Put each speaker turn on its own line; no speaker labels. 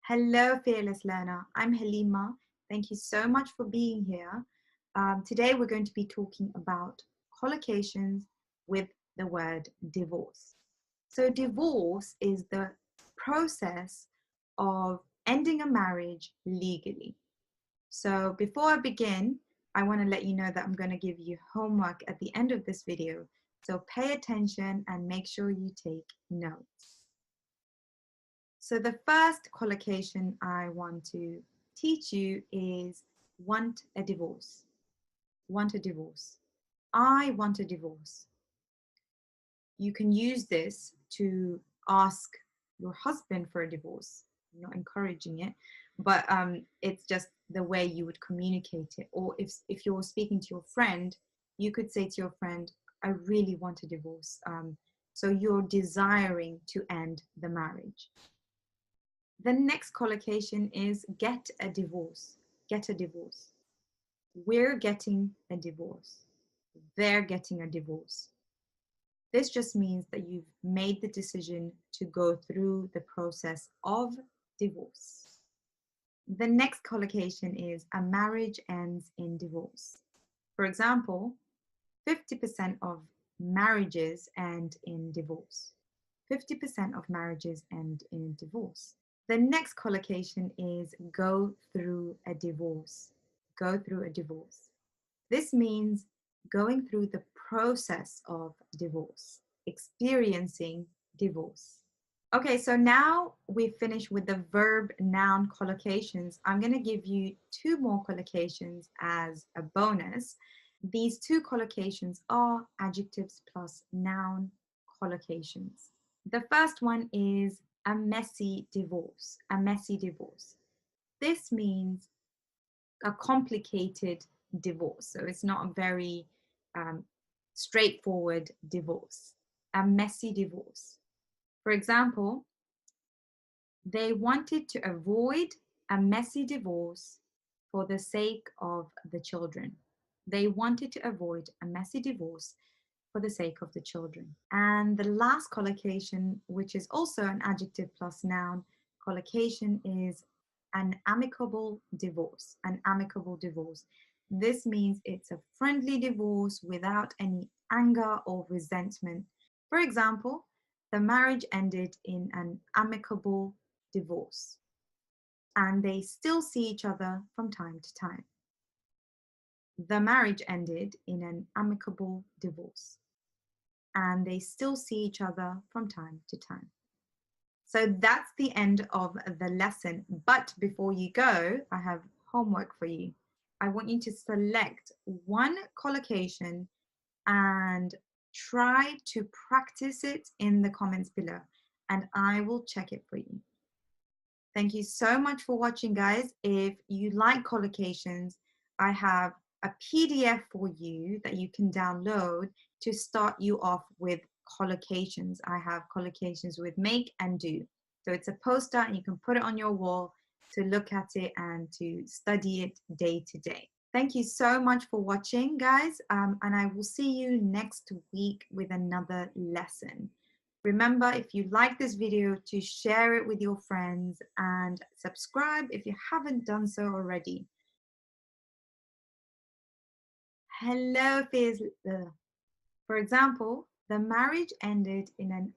Hello, fearless learner. I'm Halima. Thank you so much for being here. Today, we're going to be talking about collocations with the word divorce. So, divorce is the process of ending a marriage legally. So, before I begin, I want to let you know that I'm going to give you homework at the end of this video. So, pay attention and make sure you take notes. So the first collocation I want to teach you is want a divorce. Want a divorce. I want a divorce. You can use this to ask your husband for a divorce. I'm not encouraging it, but it's just the way you would communicate it. Or if you're speaking to your friend, you could say to your friend, I really want a divorce. So you're desiring to end the marriage. The next collocation is get a divorce. Get a divorce. We're getting a divorce. They're getting a divorce. This just means that you've made the decision to go through the process of divorce. The next collocation is a marriage ends in divorce. For example, 50% of marriages end in divorce. 50% of marriages end in divorce. The next collocation is go through a divorce. Go through a divorce. This means going through the process of divorce, experiencing divorce. Okay, so now we've finished with the verb noun collocations. I'm going to give you two more collocations as a bonus. These two collocations are adjectives plus noun collocations. The first one is a messy divorce. A messy divorce. This means a complicated divorce. So it's not a very straightforward divorce. A messy divorce. For example, they wanted to avoid a messy divorce for the sake of the children. They wanted to avoid a messy divorce for the sake of the children. And the last collocation, which is also an adjective plus noun collocation, is an amicable divorce. An amicable divorce. This means it's a friendly divorce without any anger or resentment. For example, the marriage ended in an amicable divorce, and they still see each other from time to time. The marriage ended in an amicable divorce, and they still see each other from time to time. So that's the end of the lesson. But before you go, I have homework for you. I want you to select one collocation and try to practice it in the comments below, and I will check it for you. Thank you so much for watching, guys. If you like collocations, I have a PDF for you that you can download to start you off with collocations. I have collocations with make and do. So it's a poster and you can put it on your wall to look at it and to study it day to day. Thank you so much for watching, guys. And I will see you next week with another lesson. Remember, if you like this video, to share it with your friends and subscribe if you haven't done so already. Hello, fears. For example, the marriage ended in an